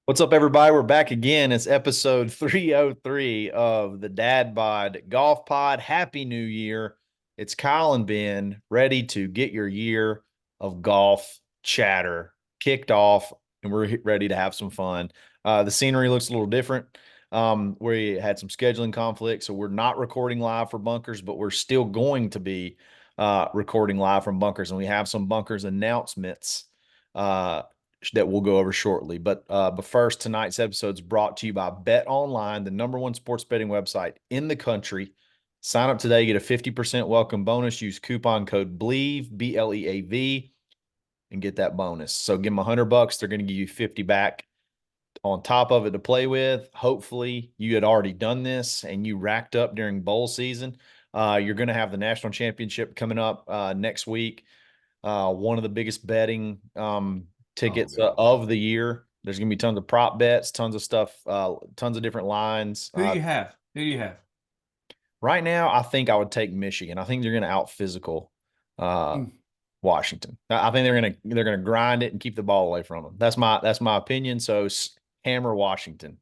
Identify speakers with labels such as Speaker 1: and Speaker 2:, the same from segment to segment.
Speaker 1: What's up, everybody? We're back again. It's episode 303 of the Dad Bod Golf Pod. Happy New Year. It's Kyle and Ben ready to get your year of golf chatter kicked off, and we're ready to have some fun. The scenery looks a little different. We had some scheduling conflicts, so we're not recording live for bunkers, but we're still going to be recording live from bunkers, and we have some bunkers announcements. That we'll go over shortly. But first, tonight's episode is brought to you by Bet Online, the number one sports betting website in the country. Sign up today, get a 50% welcome bonus. Use coupon code BLEAV, BLEAV, and get that bonus. So give them $100. They're going to give you 50 back on top of it to play with. Hopefully, you had already done this and you racked up during bowl season. You're going to have the national championship coming up next week. One of the biggest betting tickets of the year. There's going to be tons of prop bets, tons of stuff, tons of different lines.
Speaker 2: Who do you have? Who do you have?
Speaker 1: Right now, I think I would take Michigan. I think they're going to out physical Washington. I think they're gonna grind it and keep the ball away from them. That's my opinion. So hammer Washington,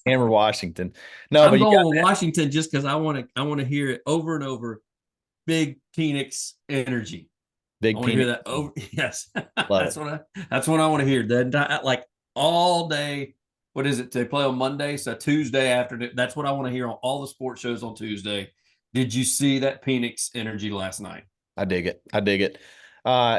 Speaker 1: hammer Washington. No,
Speaker 2: I'm
Speaker 1: but you got
Speaker 2: going with Washington just because I want to hear it over and over. Big Phoenix energy. I
Speaker 1: big
Speaker 2: want to hear
Speaker 1: peanut.
Speaker 2: that over. Yes,
Speaker 1: Love
Speaker 2: that's
Speaker 1: it.
Speaker 2: what I want to hear. Like all day. What is it? They play on Monday, so Tuesday afternoon. That's what I want to hear on all the sports shows on Tuesday. Did you see that Phoenix energy last night?
Speaker 1: I dig it. I dig it.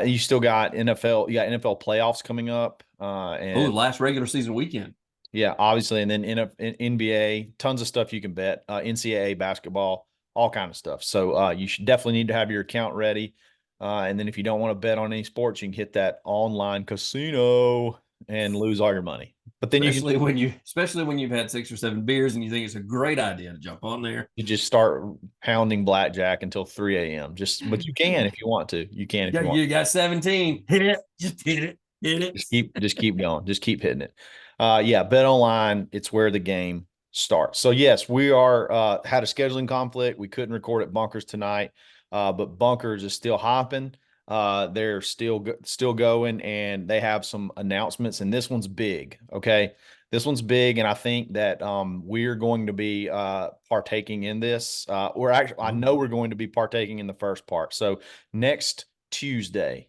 Speaker 1: You still got NFL. You got NFL playoffs coming up,
Speaker 2: Oh,
Speaker 1: and
Speaker 2: last regular season weekend.
Speaker 1: yeah, obviously, and then NBA, tons of stuff you can bet. NCAA basketball, all kind of stuff. So you should definitely need to have your account ready. And then if you don't want to bet on any sports, you can hit that online casino and lose all your money. But then
Speaker 2: Especially when you've had 6 or 7 beers and you think it's a great idea to jump on there.
Speaker 1: you just start pounding blackjack until 3 a.m. But you can if you want to. You can if
Speaker 2: Yeah,
Speaker 1: you want.
Speaker 2: you got 17. Hit it. Just hit it. Hit it.
Speaker 1: Just keep going. Just keep hitting it. Yeah, bet online. It's where the game starts. So yes, we are had a scheduling conflict. We couldn't record at Bunkers tonight, but Bunkers is still hopping. They're still going, and they have some announcements. And this one's big. Okay, this one's big, and I think that we're going to be partaking in this. I know we're going to be partaking in the first part. So next Tuesday.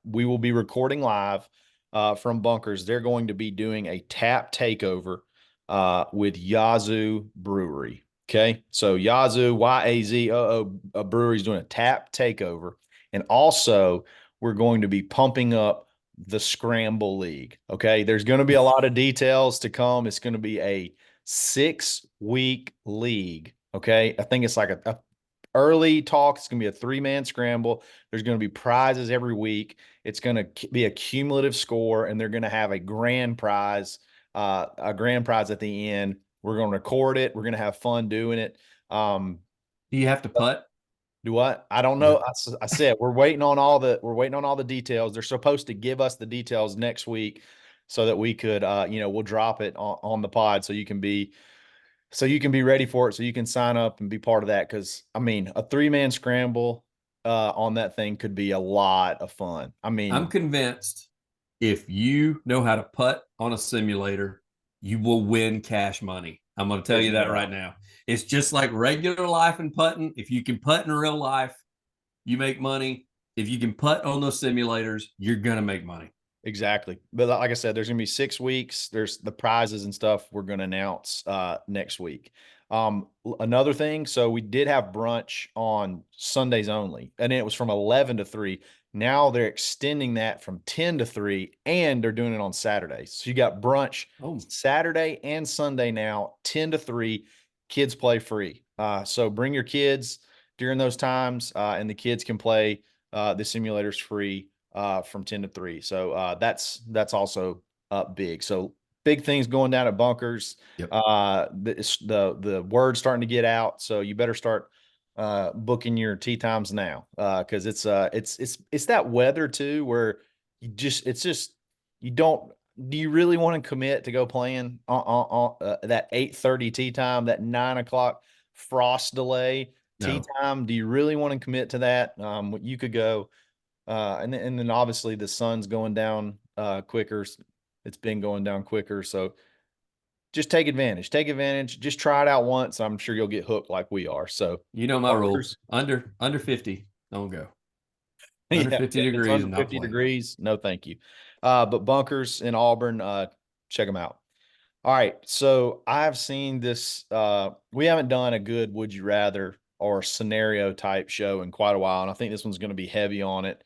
Speaker 1: We will be recording live from Bunkers. They're going to be doing a tap takeover with Yazoo Brewery. Okay. So Yazoo, Yazoo Brewery is doing a tap takeover. And also, we're going to be pumping up the Scramble League. Okay. There's going to be a lot of details to come. It's going to be a 6-week league. Okay. I think it's like a early talk. It's going to be a 3-man scramble. There's going to be prizes every week. It's going to be a cumulative score, and they're going to have a grand prize at the end. We're going to record it. We're going to have fun doing it.
Speaker 2: Do you have to putt?
Speaker 1: Do what? I don't
Speaker 2: Yeah.
Speaker 1: know. I said we're waiting on all the details. They're supposed to give us the details next week so that we could we'll drop it on the pod so you can be ready for it, so you can sign up and be part of that. Because I mean, a 3-man scramble on that thing could be a lot of fun. I
Speaker 2: I'm
Speaker 1: mean,
Speaker 2: convinced if you know how to putt on a simulator, you will win cash money. I'm going to tell
Speaker 1: there's
Speaker 2: you that
Speaker 1: no
Speaker 2: right
Speaker 1: doubt.
Speaker 2: now. It's just like regular life and putting. If you can putt in real life, you make money. If you can putt on those simulators, you're going to make money.
Speaker 1: Exactly. But like I said, there's going to be 6 weeks. There's the prizes and stuff we're going to announce next week. Another thing, so we did have brunch on Sundays only, and it was from 11 to 3. Now they're extending that from 10 to 3, and they're doing it on Saturdays. So you got brunch
Speaker 2: Oh,
Speaker 1: Saturday and Sunday now, 10 to 3. Kids play free. So bring your kids during those times, and the kids can play the simulators free from 10 to 3. So that's also up big. So big things going down at Bunkers.
Speaker 2: yep.
Speaker 1: The word's starting to get out, so you better start booking your tee times now, because it's that weather too, where it's just you don't do you really want to commit to go playing on that 8:30 tee time, that 9 o'clock frost delay tee
Speaker 2: No.
Speaker 1: time? Do you really want to commit to that? You could go and then obviously the sun's going down quicker. It's been going down quicker. So just take advantage. Take advantage. Just try it out once. I'm sure you'll get hooked like we are. So
Speaker 2: You know my rule.
Speaker 1: bunkers,
Speaker 2: Under 50, don't go. Under
Speaker 1: yeah,
Speaker 2: 50
Speaker 1: if it's
Speaker 2: degrees,
Speaker 1: under
Speaker 2: I'm not
Speaker 1: 50
Speaker 2: playing.
Speaker 1: degrees, no thank you. But bunkers in Auburn, check them out. All right. So I've seen this. We haven't done a good would you rather or scenario type show in quite a while. And I think this one's going to be heavy on it.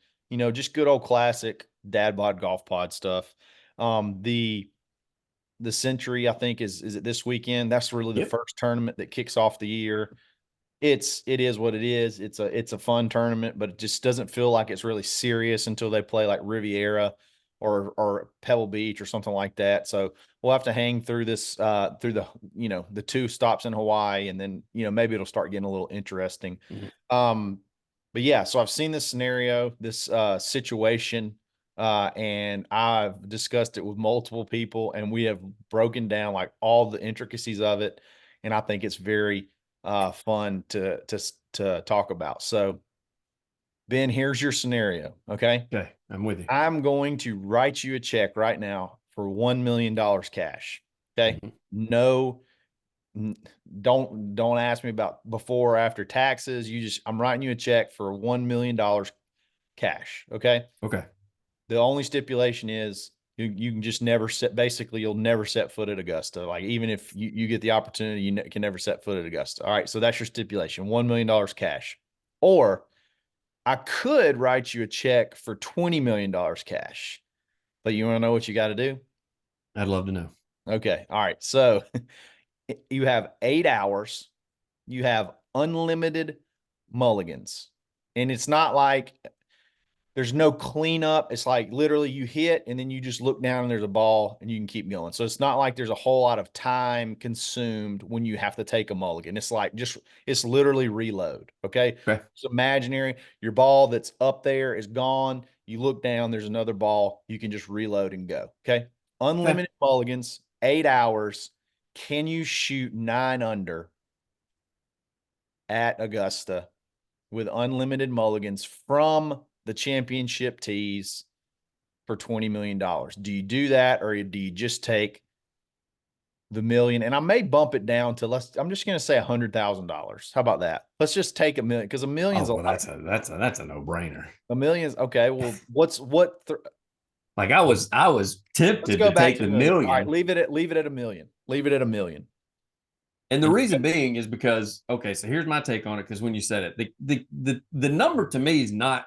Speaker 1: Just good old classic dad bod golf pod stuff. The Century, I think, is it this weekend? That's really the
Speaker 2: Yep.
Speaker 1: first tournament that kicks off the year. It is what it is. It's a fun tournament, but it just doesn't feel like it's really serious until they play like Riviera or Pebble Beach or something like that. So we'll have to hang through this through the two stops in Hawaii, and then maybe it'll start getting a little interesting.
Speaker 2: Mhm.
Speaker 1: But yeah, so I've seen this scenario, this situation, and I've discussed it with multiple people, and we have broken down like all the intricacies of it, and I think it's very fun to talk about. So, Ben, here's your scenario. Okay,
Speaker 2: Okay, I'm with you.
Speaker 1: I'm going to write you a check right now for $1 million cash. Okay,
Speaker 2: Mhm.
Speaker 1: no, n- don't ask me about before or after taxes. I'm writing you a check for $1 million cash. Okay.
Speaker 2: Okay.
Speaker 1: The only stipulation is you can just never set. Basically, you'll never set foot at Augusta. Like even if you get the opportunity, can never set foot at Augusta. All right, so that's your stipulation: $1 million cash. Or I could write you a check for $20 million cash. But you want to know what you got to do?
Speaker 2: I'd love to know.
Speaker 1: Okay, all right. So you have 8 hours. You have unlimited mulligans, and it's not like there's no cleanup. It's like literally you hit and then you just look down and there's a ball and you can keep going. So it's not like there's a whole lot of time consumed when you have to take a mulligan. It's like it's literally reload. Okay.
Speaker 2: Okay.
Speaker 1: It's imaginary. Your ball that's up there is gone. You look down, there's another ball. You can just reload and go. Okay.
Speaker 2: Okay.
Speaker 1: Unlimited mulligans, 8 hours. Can you shoot 9 under at Augusta with unlimited mulligans from the championship tees for $20 million? Do you do that, or do you just take the million? And I may bump it down to I'm just going to say $100,000. How about that? Let's just take a million, because a million's
Speaker 2: Oh
Speaker 1: a
Speaker 2: well,
Speaker 1: lot.
Speaker 2: that's a no brainer.
Speaker 1: A million's okay. Well,
Speaker 2: Like I was
Speaker 1: let's
Speaker 2: tempted
Speaker 1: go
Speaker 2: to
Speaker 1: back
Speaker 2: take
Speaker 1: to a
Speaker 2: the
Speaker 1: million. All right,
Speaker 2: million,
Speaker 1: leave it at a million. Leave it at a million.
Speaker 2: and the
Speaker 1: And
Speaker 2: reason being is because okay, so here's my take on it. Because when you said it, the number to me is not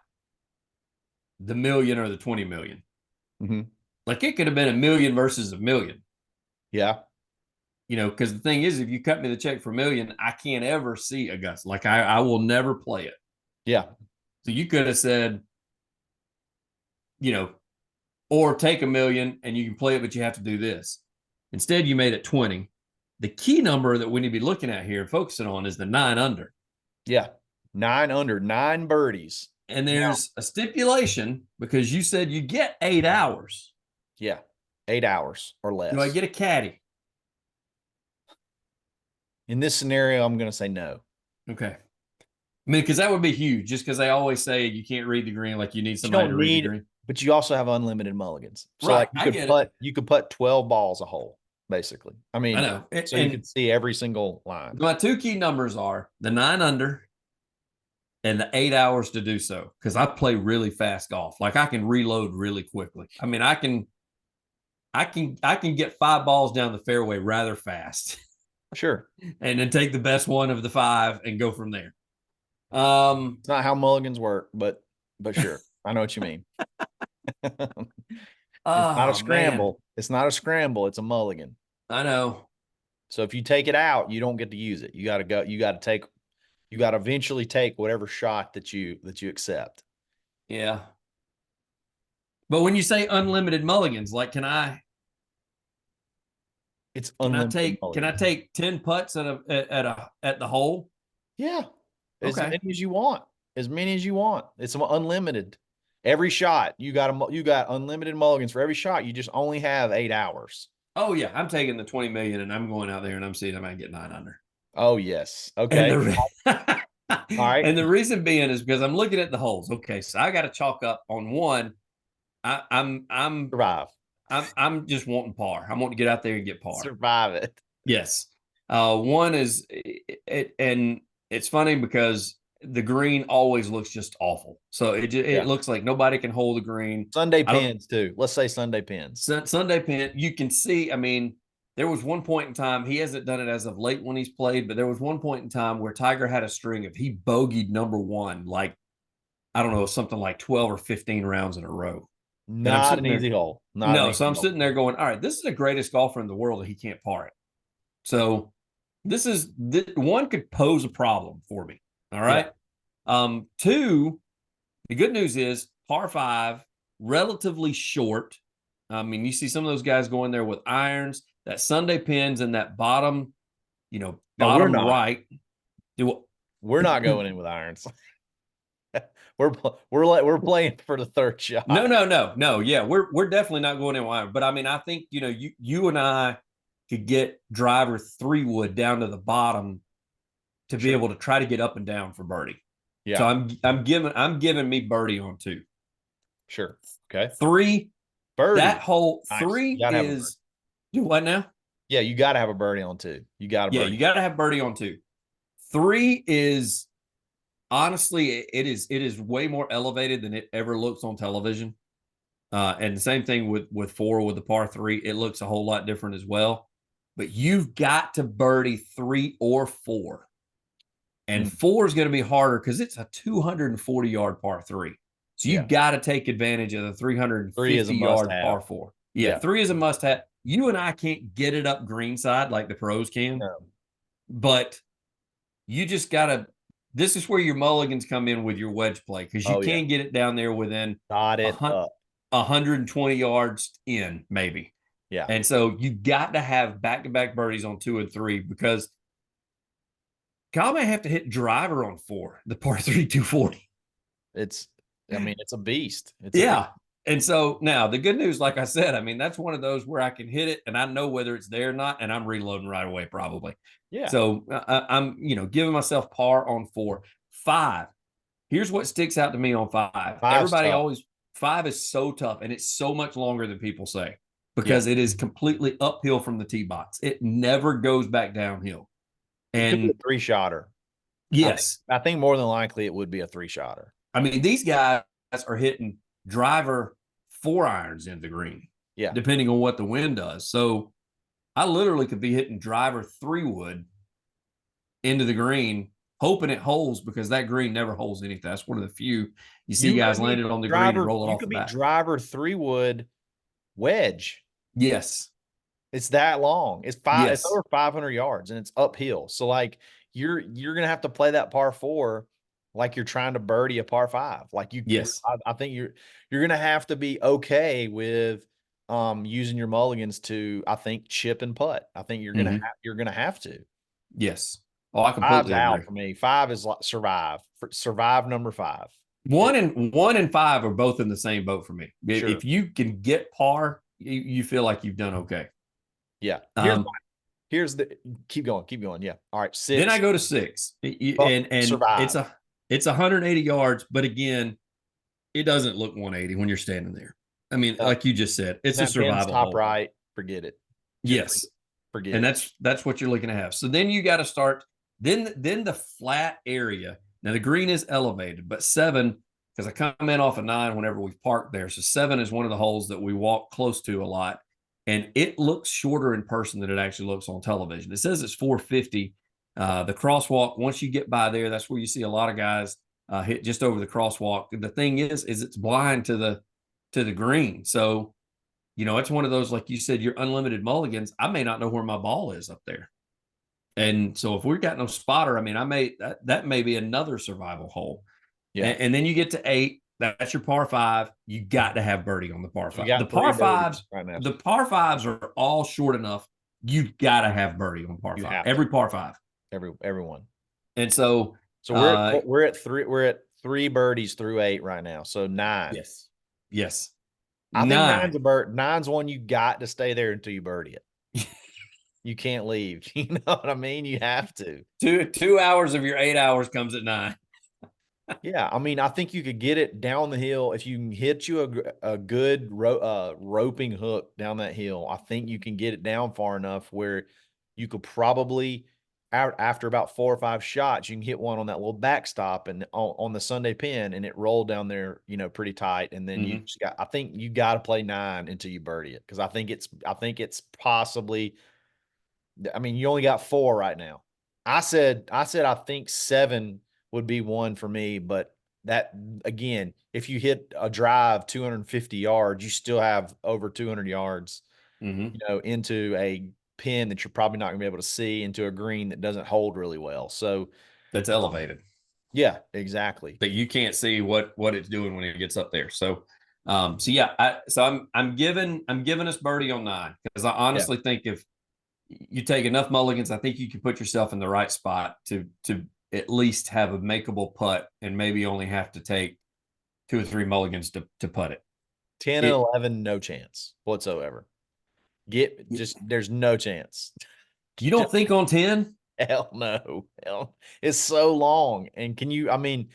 Speaker 2: the million or the 20 million.
Speaker 1: Mhm.
Speaker 2: Like it could have been a million versus a million.
Speaker 1: Yeah,
Speaker 2: Because the thing is, if you cut me the check for a million, I can't ever see Augusta. Like I will never play it.
Speaker 1: yeah,
Speaker 2: So you could have said, you know, or take a million and you can play it, but you have to do this. Instead, you made it 20. The key number that we need to be looking at here and focusing on is the 9 under.
Speaker 1: yeah. 9 under, 9 birdies.
Speaker 2: And
Speaker 1: Now,
Speaker 2: there's a stipulation because you said you get 8 hours.
Speaker 1: yeah, 8 hours or
Speaker 2: Do I
Speaker 1: less.
Speaker 2: get a caddy?
Speaker 1: In this scenario, I'm going to say no.
Speaker 2: Okay. I mean, because that would be huge, just because they always say you can't read the green, like you need
Speaker 1: You
Speaker 2: somebody to
Speaker 1: don't
Speaker 2: read the
Speaker 1: need,
Speaker 2: green.
Speaker 1: but you also have unlimited mulligans. So
Speaker 2: Right.
Speaker 1: like
Speaker 2: I get it.
Speaker 1: you could put 12 balls a hole, basically. I
Speaker 2: I
Speaker 1: mean,
Speaker 2: know.
Speaker 1: so you
Speaker 2: And
Speaker 1: could see every single line.
Speaker 2: my two key numbers are the 9 under and the 8 hours to do so. Because I play really fast golf. Like I can reload really quickly. I mean, I can get 5 balls down the fairway rather fast
Speaker 1: Sure.
Speaker 2: and then take the best one of the 5 and go from there. Um,
Speaker 1: It's not how mulligans work, but sure. I know what you mean. It's not a
Speaker 2: oh man,
Speaker 1: scramble. It's not a scramble. It's a mulligan.
Speaker 2: I know.
Speaker 1: So if you take it out, you don't get to use it. You got to eventually take whatever shot that you accept.
Speaker 2: Yeah. But when you say unlimited mulligans, like
Speaker 1: It's
Speaker 2: can I
Speaker 1: unlimited
Speaker 2: take can I
Speaker 1: mulligans.
Speaker 2: take 10 putts at the hole?
Speaker 1: Yeah. As
Speaker 2: Okay.
Speaker 1: many as you want. As many as you want. It's unlimited. Every shot, you got unlimited mulligans for every shot. You just only have 8 hours.
Speaker 2: Oh yeah, I'm taking the 20 million and I'm going out there and I'm seeing if I can get 9 under.
Speaker 1: Oh, yes.
Speaker 2: And
Speaker 1: Okay.
Speaker 2: the
Speaker 1: All right.
Speaker 2: and the reason being is because I'm looking at the holes. Okay, so I got to chalk up on one. I'm
Speaker 1: Survive.
Speaker 2: I'm just wanting par. I'm wanting to get out there and get par.
Speaker 1: Survive it.
Speaker 2: Yes. One is and it's funny because the green always looks just awful. So it looks like nobody can hold the green.
Speaker 1: Sunday
Speaker 2: I don't
Speaker 1: pins too. Let's say Sunday pins.
Speaker 2: Sunday pin. You can see. I mean, there was one point in time, he hasn't done it as of late when he's played, but there was one point in time where Tiger had a string of he bogeyed number one, like I don't know, something like 12 or 15 rounds in a row. And I'm
Speaker 1: Not an
Speaker 2: sitting there.
Speaker 1: easy hole. Not an
Speaker 2: No,
Speaker 1: easy
Speaker 2: so I'm
Speaker 1: hole.
Speaker 2: sitting there going, all right, this is the greatest golfer in the world and he can't par it. So one could pose a problem for me. All right. Two, the good news is par five, relatively short. I mean, you see some of those guys going there with irons, that Sunday pins in that bottom,
Speaker 1: No,
Speaker 2: bottom right.
Speaker 1: We're not going in with irons. we're playing for the third shot.
Speaker 2: No. Yeah, we're definitely not going in with irons. But I mean, I think you and I could get driver 3-wood down to the bottom to be able to try to get up and down for birdie.
Speaker 1: Yeah.
Speaker 2: So I'm giving me birdie on 2.
Speaker 1: Sure. Okay.
Speaker 2: 3,
Speaker 1: birdie.
Speaker 2: That hole
Speaker 1: nice.
Speaker 2: 3 is do what now?
Speaker 1: Yeah, you got to have a birdie on 2. You got to.
Speaker 2: Yeah, you got to have birdie on 2. 3 is honestly it is way more elevated than it ever looks on television. And the same thing with 4 with the par 3, it looks a whole lot different as well. But you've got to birdie 3 or 4. And 4 is going to be harder because it's a 240-yard par 3. So you've got to take advantage of the 350-yard par 4. Yeah, 3 is a must-have. You and I can't get it up greenside like the pros can.
Speaker 1: No.
Speaker 2: But you just got to – this is where your mulligans come in with your wedge play because you can get it down there within 120 yards in maybe.
Speaker 1: Yeah.
Speaker 2: And so you got to have back-to-back birdies on 2 and 3 because Kyle may have to hit driver on 4, the par 3 240.
Speaker 1: It's a beast.
Speaker 2: And so now the good news, like I said, I mean, that's one of those where I can hit it and I know whether it's there or not, and I'm reloading right away probably.
Speaker 1: Yeah.
Speaker 2: So I'm, giving myself par on 4. 5. Here's what sticks out to me on 5. Everybody always, 5 is so tough and it's so much longer than people say because it is completely uphill from the tee box. It never goes back downhill.
Speaker 1: And it could be a 3-shotter.
Speaker 2: Yes.
Speaker 1: I think more than likely it would be a 3-shotter.
Speaker 2: I mean, these guys are hitting driver 4 irons in the green.
Speaker 1: Yeah.
Speaker 2: Depending on what the wind does. So I literally could be hitting driver 3-wood into the green, hoping it holds because that green never holds anything. That's one of the few you see guys landed on the green and roll it off the back.
Speaker 1: You could be driver 3-wood wedge.
Speaker 2: Yes.
Speaker 1: It's that long. It's over 500 yards and it's uphill. So like you're going to have to play that par 4 like you're trying to birdie a par 5. Like I think you're going to have to be okay with using your mulligans to, I think, chip and putt. I think you're going to have to.
Speaker 2: Yes. Oh, I completely agree.
Speaker 1: Out for me. 5 is like survive number 5.
Speaker 2: 1 and 5 are both in the same boat for me. Sure. If you can get par, you feel like you've done okay.
Speaker 1: Yeah. Here's the keep going. Yeah. All right. 6.
Speaker 2: Then I go to 6. And survive. It's 180 yards, but again, it doesn't look 180 when you're standing there. I mean, like you just said, it's a survival
Speaker 1: top
Speaker 2: hole.
Speaker 1: Right. Forget it.
Speaker 2: Yes.
Speaker 1: Forget
Speaker 2: and
Speaker 1: it.
Speaker 2: That's what you're looking to have. So then you got to start then the flat area. Now the green is elevated, but 7, because I come in off of 9 whenever we've parked there. So 7 is one of the holes that we walk close to a lot. And it looks shorter in person than it actually looks on television. It says it's 450. The crosswalk, once you get by there, that's where you see a lot of guys hit just over the crosswalk. The thing is it's blind to the green. So, it's one of those, like you said, your unlimited mulligans. I may not know where my ball is up there. And so if we've got no spotter, I mean, that may be another survival hole. Yeah. And then you get to 8. That's your par 5. You got to have birdie on the par 5. The par 5s, right, the par 5s are all short enough. You've got to have birdie on par 5. Every par 5.
Speaker 1: Everyone.
Speaker 2: And so
Speaker 1: we're at 3. We're at 3 birdies through 8 right now. So 9.
Speaker 2: Yes.
Speaker 1: I think 9's a bird. 9's one you got to stay there until you birdie it. You can't leave. You know what I mean? You have to.
Speaker 2: 2 hours of your 8 hours comes at 9.
Speaker 1: Yeah, I mean, I think you could get it down the hill if you can hit you a good roping hook down that hill. I think you can get it down far enough where you could probably after about 4 or 5 shots, you can hit one on that little backstop and on the Sunday pin, and it rolled down there, pretty tight. And then you
Speaker 2: Mhm.
Speaker 1: just got, I think you got to play 9 until you birdie it because I think it's possibly. I mean, you only got 4 right now. I said I think 7 would be one for me, but that again, if you hit a drive 250 yards, you still have over 200 yards,
Speaker 2: Mhm.
Speaker 1: into a pin that you're probably not gonna be able to see, into a green that doesn't hold really well. So,
Speaker 2: That's
Speaker 1: um,
Speaker 2: elevated.
Speaker 1: yeah, exactly.
Speaker 2: That you can't see what it's doing when it gets up there. So yeah, I'm giving us birdie on 9 because I
Speaker 1: Yeah.
Speaker 2: honestly think if you take enough mulligans, I think you can put yourself in the right spot to at least have a makeable putt and maybe only have to take 2 or 3 mulligans to putt it.
Speaker 1: 10 and
Speaker 2: It
Speaker 1: 11, no chance whatsoever. There's no chance.
Speaker 2: you don't think on 10?
Speaker 1: Hell no. It's so long. And I mean,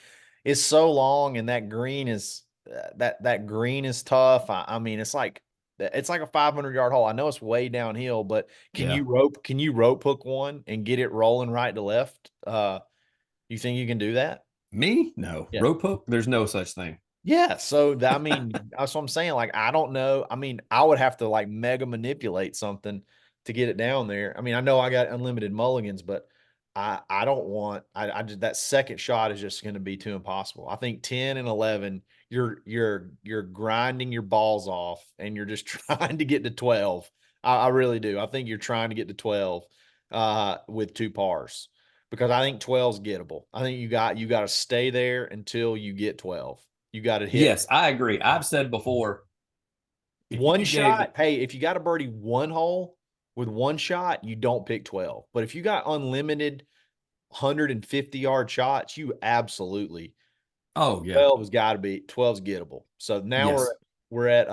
Speaker 1: it's so long and that green is that green is tough. I mean, it's like a 500-yard hole. I know it's way downhill, but
Speaker 2: Yeah.
Speaker 1: can you rope hook one and get it rolling right to left? You think you can do that?
Speaker 2: Me? No.
Speaker 1: Yeah.
Speaker 2: Rope hook? There's no such thing.
Speaker 1: Yeah, so I mean, that's what I'm saying. Like, I don't know. I mean, I would have to like mega manipulate something to get it down there. I mean, I know I got unlimited mulligans, but I don't want. I just that second shot is just going to be too impossible. I think 10 and 11, you're grinding your balls off, and you're just trying to get to 12. I really do. I think you're trying to get to 12 with 2 pars because I think 12 is gettable. I think you got to stay there until you get 12. You got to hit
Speaker 2: Yes, I agree. I've said before, if
Speaker 1: one
Speaker 2: you gave
Speaker 1: shot. Hey, if you got to birdie one hole with one shot, you don't pick 12. But if you got unlimited 150-yard shots, you absolutely
Speaker 2: oh yeah.
Speaker 1: 12 has got to be 12's gettable. So now
Speaker 2: Yes.
Speaker 1: we're at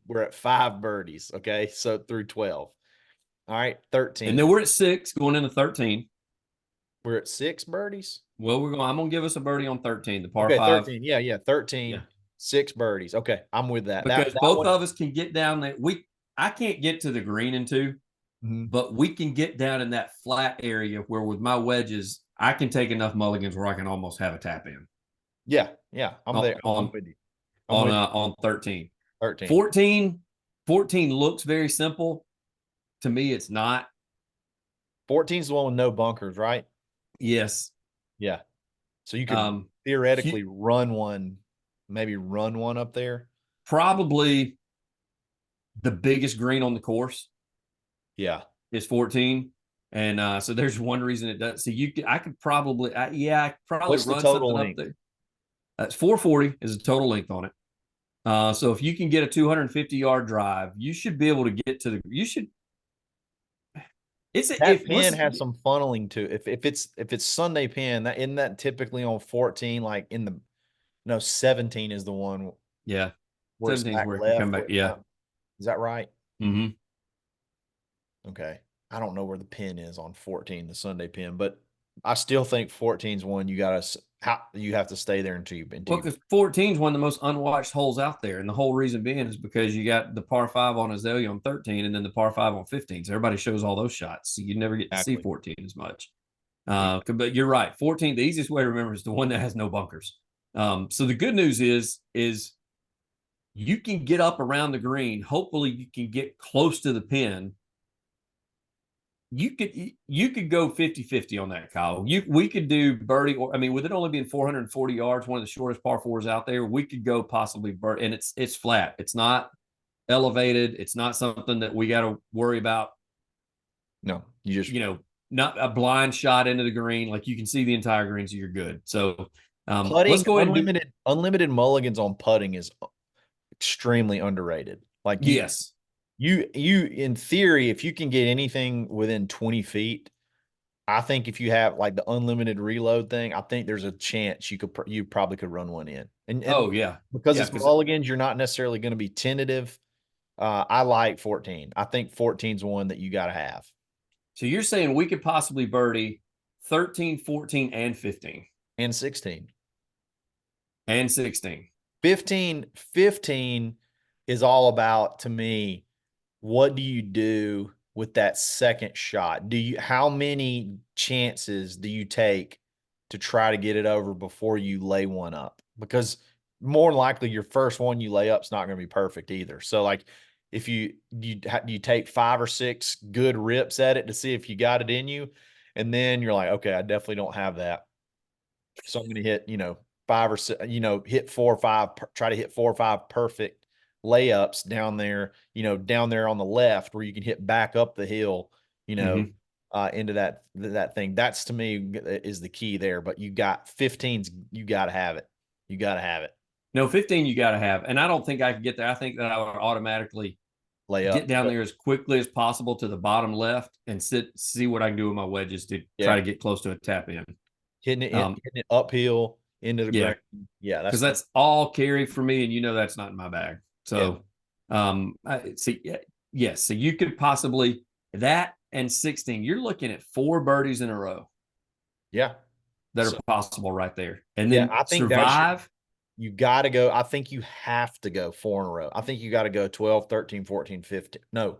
Speaker 1: we're at 5 birdies, okay? So through 12. All right,
Speaker 2: And
Speaker 1: 13.
Speaker 2: then we're at 6 going into 13.
Speaker 1: We're at 6 birdies.
Speaker 2: Well, I'm gonna give us a birdie on 13, the par
Speaker 1: Okay,
Speaker 2: five.
Speaker 1: 13. Yeah, yeah,
Speaker 2: Yeah.
Speaker 1: 13, 6 birdies. Okay, I'm with that. That
Speaker 2: Because
Speaker 1: that
Speaker 2: both
Speaker 1: one.
Speaker 2: of us can get down there. I can't get to the green in 2,
Speaker 1: Mhm.
Speaker 2: but we can get down in that flat area where with my wedges, I can take enough mulligans where I can almost have a tap in
Speaker 1: Yeah, yeah, I'm
Speaker 2: on
Speaker 1: there. I'm
Speaker 2: on
Speaker 1: with you. I'm
Speaker 2: on,
Speaker 1: with you.
Speaker 2: on 13.
Speaker 1: 13.
Speaker 2: 14, 14 looks very simple. To me, it's not.
Speaker 1: 14 is the one with no bunkers, right?
Speaker 2: Yes.
Speaker 1: Yeah. So you could
Speaker 2: Um,
Speaker 1: theoretically run one, maybe run one up there.
Speaker 2: Probably the biggest green on the course
Speaker 1: Yeah.
Speaker 2: is 14. And so there's one reason it does. So I could probably, I could probably
Speaker 1: What's the
Speaker 2: run
Speaker 1: total
Speaker 2: something up
Speaker 1: length?
Speaker 2: there. That's 440 is the total length on it. So if you can get a 250-yard drive, you should be able to get to the. You should. It's a,
Speaker 1: That
Speaker 2: if
Speaker 1: pin
Speaker 2: listen.
Speaker 1: has some funneling to it. If it's Sunday pin, that isn't that typically on 14, like in the no, 17 is the one
Speaker 2: Yeah,
Speaker 1: where it's
Speaker 2: 17 is
Speaker 1: back
Speaker 2: where it can come
Speaker 1: left
Speaker 2: back.
Speaker 1: where it
Speaker 2: Yeah.
Speaker 1: comes. Is that right?
Speaker 2: Mm-hmm.
Speaker 1: Okay. I don't know where the pin is on 14, the Sunday pin, but I still think 14 is one you have to stay there until
Speaker 2: Well,
Speaker 1: you
Speaker 2: because 14 is one of the most unwatched holes out there, and the whole reason being is because you got the par five on Azalea on 13, and then the par five on 15. So everybody shows all those shots, so you never get to see
Speaker 1: exactly.
Speaker 2: 14 as much.
Speaker 1: Exactly.
Speaker 2: But you're right. 14, the easiest way to remember is the one that has no bunkers. So the good news is you can get up around the green. Hopefully, you can get close to the pin. You could go 50-50 on that, Kyle. We could do birdie, or I mean, with it only being 440 yards, one of the shortest par fours out there, we could go possibly birdie, and it's flat. It's not elevated. It's not something that we got to worry about.
Speaker 1: No, you just
Speaker 2: You know, not a blind shot into the green. Like you can see the entire green, so you're good. So let's
Speaker 1: putting
Speaker 2: go ahead and do.
Speaker 1: unlimited mulligans on putting is extremely underrated. Like
Speaker 2: Yes.
Speaker 1: you in theory, if you can get anything within 20 feet, I think if you have like the unlimited reload thing, I think there's a chance you probably could run one in. And
Speaker 2: Oh yeah,
Speaker 1: because
Speaker 2: yeah.
Speaker 1: it's
Speaker 2: Because
Speaker 1: mulligans, you're not necessarily going to be tentative. I like 14. I think 14 is one that you got to have.
Speaker 2: so you're saying we could possibly birdie 13, 14, and 15.
Speaker 1: And 16.
Speaker 2: and 16.
Speaker 1: 15 is all about, to me, what do you do with that second shot? How many chances do you take to try to get it over before you lay one up? Because more than likely your first one you lay up is not going to be perfect either. So like if you take 5 or 6 good rips at it to see if you got it in you, and then you're like, okay, I definitely don't have that. So I'm going to hit, 5 or 6, hit 4 or 5, try to hit 4 or 5 perfect layups down there, down there on the left where you can hit back up the hill, into that thing. That's, to me, is the key there. But you got 15s, you got to have it. You got to have it.
Speaker 2: No, 15 you got to have. And I don't think I could get there. I think that I would automatically
Speaker 1: Lay
Speaker 2: get
Speaker 1: up.
Speaker 2: down there as quickly as possible to the bottom left and see what I can do with my wedges to try
Speaker 1: Yeah.
Speaker 2: to get close to a tap in.
Speaker 1: Hitting it uphill into the
Speaker 2: Yeah,
Speaker 1: ground. Yeah,
Speaker 2: because that's all carry for me, and that's not in my bag. So, see, yes, so you could possibly that and 16. You're looking at 4 birdies in a row.
Speaker 1: Yeah,
Speaker 2: that
Speaker 1: so,
Speaker 2: are possible right there, and
Speaker 1: yeah,
Speaker 2: then
Speaker 1: I think
Speaker 2: survive.
Speaker 1: you got to go. I think you have to go 4 in a row. I think you got to go 12, 13, 14, 15. No,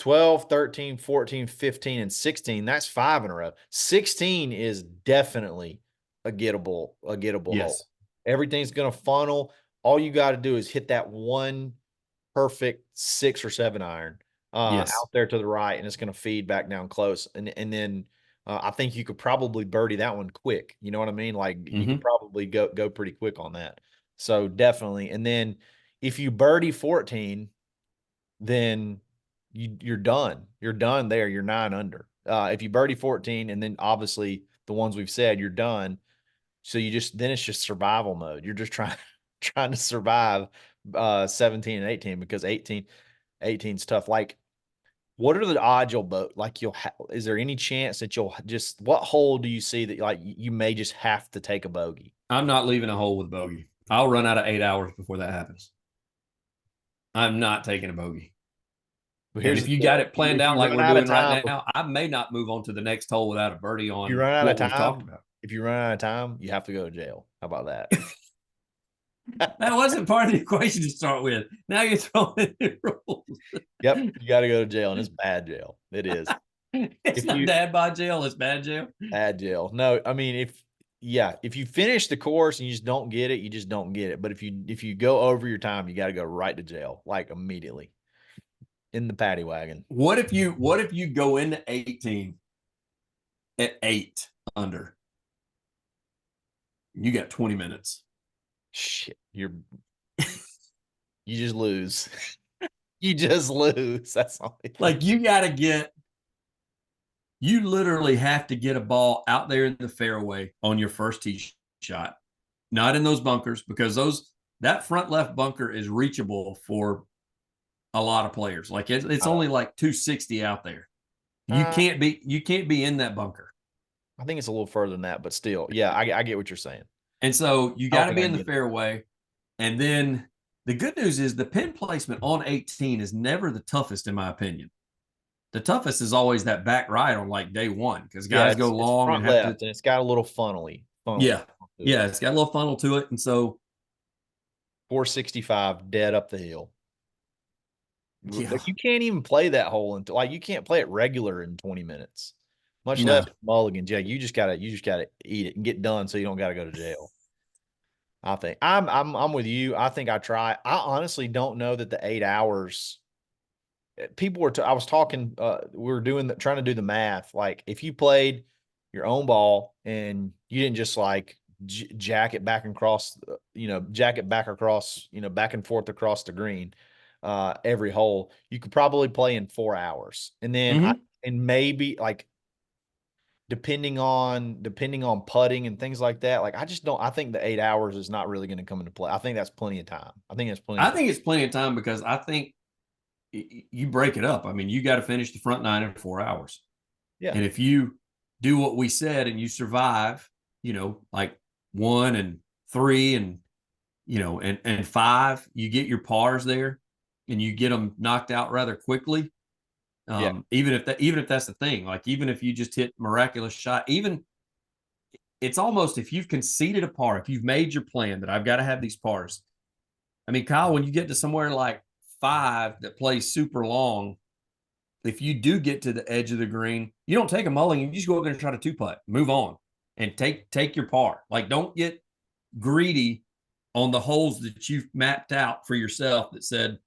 Speaker 1: 12, 13, 14, 15, and 16. That's 5 in a row. 16 is definitely a gettable hole.
Speaker 2: Yes,
Speaker 1: Everything's going to funnel. All you got to do is hit that one perfect 6 or 7 iron
Speaker 2: yes,
Speaker 1: out there to the right, and it's going to feed back down close. And then I think you could probably birdie that one quick. You know what I mean? Like you could probably go pretty quick on that. So definitely. And then if you birdie 14, then you're done. You're done there. You're 9 under. If you birdie 14, and then obviously the ones we've said, you're done. So then it's just survival mode. You're just trying to survive 17 and 18, because 18 is tough. Like, what are the odds you'll boat? Like, is there any chance that what hole do you see that like you may just have to take a bogey?
Speaker 2: I'm not leaving a hole with bogey. I'll run out of 8 hours before that happens. I'm not taking a bogey.
Speaker 1: But
Speaker 2: And
Speaker 1: here's
Speaker 2: if
Speaker 1: the
Speaker 2: you got
Speaker 1: deal:
Speaker 2: it planned
Speaker 1: if
Speaker 2: out
Speaker 1: you
Speaker 2: like
Speaker 1: run
Speaker 2: we're
Speaker 1: out of
Speaker 2: doing right
Speaker 1: time,
Speaker 2: now, I may not move on to the next hole without a birdie
Speaker 1: if you
Speaker 2: on
Speaker 1: run out of
Speaker 2: what we've
Speaker 1: time,
Speaker 2: talked about.
Speaker 1: if you run out of time, you have to go to jail. How about that?
Speaker 2: That wasn't part of the equation to start with. Now you're throwing in rules.
Speaker 1: Yep, you got to go to jail, and it's bad jail. It is.
Speaker 2: It's
Speaker 1: If
Speaker 2: not
Speaker 1: you
Speaker 2: dad bod jail, it's bad jail.
Speaker 1: Bad jail. No, I mean, if you finish the course and you just don't get it, you just don't get it. But if you go over your time, you got to go right to jail, like immediately in the paddy wagon.
Speaker 2: What if you go into 18 at 8 under? You got 20 minutes.
Speaker 1: Shit, you just lose. You just lose. That's all.
Speaker 2: Like you literally have to get a ball out there in the fairway on your first tee shot, not in those bunkers, because that front left bunker is reachable for a lot of players. Like it's only like 260 out there. You
Speaker 1: Uh,
Speaker 2: can't be in that bunker.
Speaker 1: I think it's a little further than that, but still, yeah, I get what you're saying.
Speaker 2: And so you
Speaker 1: I don't
Speaker 2: got to
Speaker 1: think
Speaker 2: be
Speaker 1: I
Speaker 2: in
Speaker 1: can
Speaker 2: the
Speaker 1: get it.
Speaker 2: fairway. And then the good news is the pin placement on 18 is never the toughest, in my opinion. The toughest is always that back right on like day one, because
Speaker 1: Yeah,
Speaker 2: guys go
Speaker 1: it's
Speaker 2: long and
Speaker 1: front
Speaker 2: have to.
Speaker 1: left, and it's got a little funnely
Speaker 2: Yeah.
Speaker 1: to it.
Speaker 2: Yeah. It's got a little funnel to it. And so,
Speaker 1: 465 dead up the hill.
Speaker 2: yeah,
Speaker 1: But you can't even play that hole until, like, you can't play it regular in 20 minutes, much less
Speaker 2: no,
Speaker 1: mulligans. Yeah, you just gotta eat it and get done so you don't gotta go to jail. I think I'm with you. I think I try. I honestly don't know that the 8 hours people were I was talking we were trying to do the math. Like, if you played your own ball and you didn't just like jack it back across, jack it back across, back and forth across the green every hole, you could probably play in 4 hours. And then
Speaker 2: mm-hmm.
Speaker 1: and maybe like depending on putting and things like that, like I think the 8 hours is not really going to come into play. I think that's plenty of time. I think that's plenty
Speaker 2: I
Speaker 1: of time.
Speaker 2: think it's plenty of time, because I think you break it up. I mean, you got to finish the front 9 in 4 hours.
Speaker 1: Yeah.
Speaker 2: And if you do what we said and you survive, like 1 and 3 and, and 5, you get your pars there and you get them knocked out rather quickly.
Speaker 1: Yeah.
Speaker 2: Even if that's the thing, like even if you just hit miraculous shot, even it's almost, if you've conceded a par, if you've made your plan that I've got to have these pars. I mean, Kyle, when you get to somewhere like 5 that plays super long, if you do get to the edge of the green, you don't take a mulligan. You just go up there and try to 2-putt, move on, and take your par. Like, don't get greedy on the holes that you've mapped out for yourself that said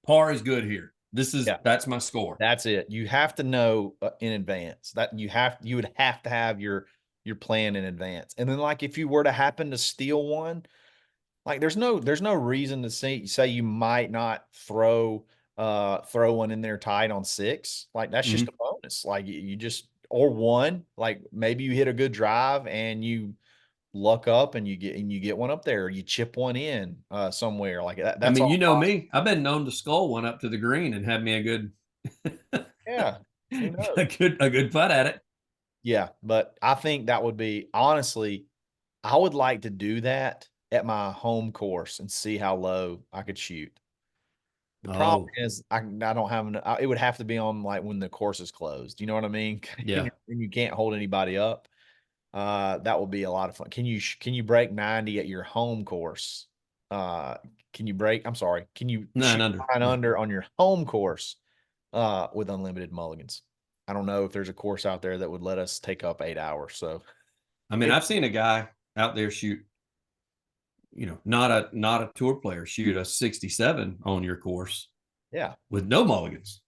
Speaker 2: par is good here.
Speaker 1: Yeah,
Speaker 2: That's my score.
Speaker 1: that's it. You have to know in advance that you would have to have your plan in advance. And then like if you were to happen to steal one, like there's no reason to say you might not throw one in there tight on 6. Like that's just
Speaker 2: Mm-hmm.
Speaker 1: a bonus. Like you just or one, like maybe you hit a good drive and you luck up and you get one up there, or you chip one in somewhere. Like
Speaker 2: I
Speaker 1: that's
Speaker 2: mean, you
Speaker 1: all
Speaker 2: know
Speaker 1: possible.
Speaker 2: me. I've been known to skull one up to the green and have me a good,
Speaker 1: Yeah. Who knows?
Speaker 2: a good putt at it.
Speaker 1: Yeah, but I think that would be honestly, I would like to do that at my home course and see how low I could shoot. The problem
Speaker 2: Oh,
Speaker 1: is I don't have it would have to be on like when the course is closed. You know what I mean?
Speaker 2: yeah.
Speaker 1: And you can't hold anybody up. That would be a lot of fun. Can you break 90 at your home course? Uh, I'm sorry, can you
Speaker 2: 9
Speaker 1: shoot
Speaker 2: under.
Speaker 1: 9
Speaker 2: Yeah.
Speaker 1: under on your home course with unlimited mulligans? I don't know if there's a course out there that would let us take up 8 hours. So
Speaker 2: I mean,
Speaker 1: it,
Speaker 2: I've seen a guy out there shoot, not a tour player, shoot a 67 on your course
Speaker 1: yeah,
Speaker 2: with no mulligans.